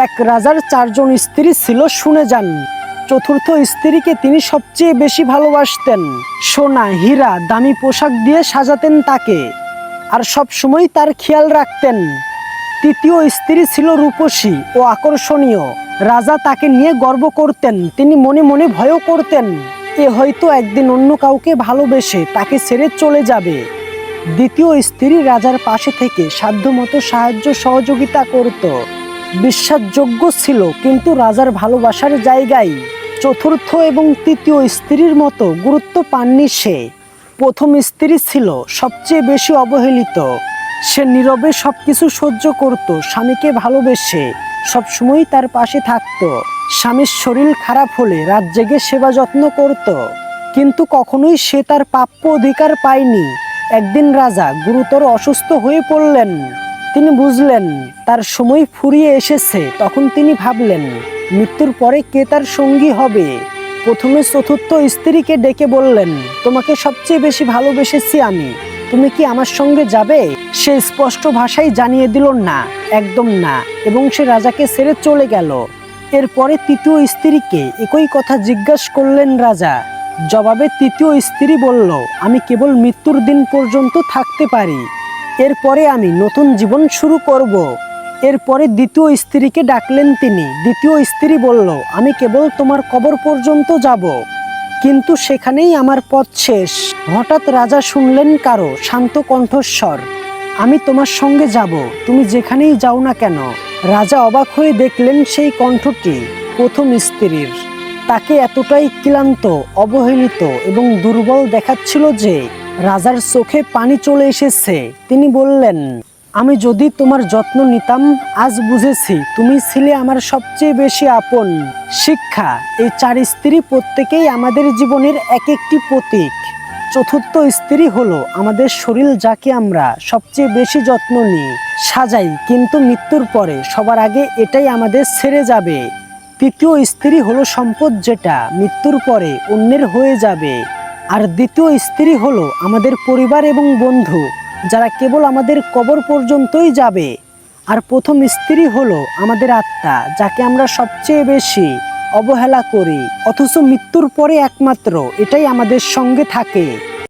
এক রাজার 4 জন স্ত্রী ছিল, শুনে যান। চতুর্থ স্ত্রীকে তিনি সবচেয়ে বেশি ভালোবাসতেন। সোনা, হীরা, দামি পোশাক দিয়ে সাজাতেন তাকে, আর সব সময় তার খেয়াল রাখতেন। তৃতীয় স্ত্রী ছিল রূপসী ও আকর্ষণীয়। রাজা তাকে নিয়ে গর্ব করতেন, তিনি মনে মনে ভয়ও করতেন, এ হয়তো একদিন অন্য কাউকে ভালোবেসে তাকে ছেড়ে চলে যাবে। দ্বিতীয় স্ত্রী রাজার পাশে থেকে সাধ্যমতো সাহায্য সহযোগিতা করত, বিশ্বাসযোগ্য ছিল, কিন্তু রাজার ভালোবাসার জায়গায় চতুর্থ এবং তৃতীয় স্ত্রীর মতো গুরুত্ব পাননি সে। প্রথম স্ত্রী ছিল সবচেয়ে বেশি অবহেলিত। সে নীরবে সবকিছু সহ্য করত, স্বামীকে ভালোবেসে সবসময় তার পাশে থাকত। স্বামীর শরীর খারাপ হলে রাত জেগে সেবা যত্ন করত, কিন্তু কখনোই সে তার প্রাপ্য অধিকার পায়নি। একদিন রাজা গুরুতর অসুস্থ হয়ে পড়লেন। তিনি বুঝলেন তার সময় ফুরিয়ে এসেছে। তখন তিনি ভাবলেন, মৃত্যুর পরে কে তার সঙ্গী হবে। প্রথমে চতুর্থ স্ত্রীকে ডেকে বললেন, তোমাকে সবচেয়ে বেশি ভালোবেসেছি আমি, তুমি কি আমার সঙ্গে যাবে? সে স্পষ্ট ভাষায় জানিয়ে দিল, না, একদম না, এবং সে রাজাকে ছেড়ে চলে গেল। এরপরে তৃতীয় স্ত্রীকে একই কথা জিজ্ঞাসা করলেন রাজা। জবাবে তৃতীয় স্ত্রী বলল, আমি কেবল মৃত্যুর দিন পর্যন্ত থাকতে পারি, এরপরে আমি নতুন জীবন শুরু করব। এরপরে দ্বিতীয় স্ত্রীকে ডাকলেন তিনি। দ্বিতীয় স্ত্রী বলল, আমি কেবল তোমার কবর পর্যন্ত যাব, কিন্তু সেখানেই আমার পথ শেষ। হঠাৎ রাজা শুনলেন কারো শান্ত কণ্ঠস্বর, আমি তোমার সঙ্গে যাব, তুমি যেখানেই যাও না কেন। রাজা অবাক হয়ে দেখলেন সেই কণ্ঠটি প্রথম স্ত্রীর। তাকে এতটাই ক্লান্ত, অবহেলিত এবং দুর্বল দেখাচ্ছিল যে রাজার চোখে পানি চলে এসেছে। তিনি বললেন, আমি যদি তোমার যত্ন নিতাম। আজ বুঝেছি তুমি ছিলে আমার সবচেয়ে বেশি আপন। শিক্ষা, এই 4 স্ত্রী প্রত্যেকেই আমাদের জীবনের এক একটি প্রতীক। চতুর্থ স্ত্রী হলো আমাদের শরীর, যাকে আমরা সবচেয়ে বেশি যত্ন নিই, সাজাই, কিন্তু মৃত্যুর পরে সবার আগে এটাই আমাদের ছেড়ে যাবে। তৃতীয় স্ত্রী হলো সম্পদ, যেটা মৃত্যুর পরে অন্যের হয়ে যাবে। আর দ্বিতীয় স্ত্রী হলো আমাদের পরিবার এবং বন্ধু, যারা কেবল আমাদের কবর পর্যন্তই যাবে। আর প্রথম স্ত্রী হলো আমাদের আত্মা, যাকে আমরা সবচেয়ে বেশি অবহেলা করি, অথচ মৃত্যুর পরে একমাত্র এটাই আমাদের সঙ্গে থাকে।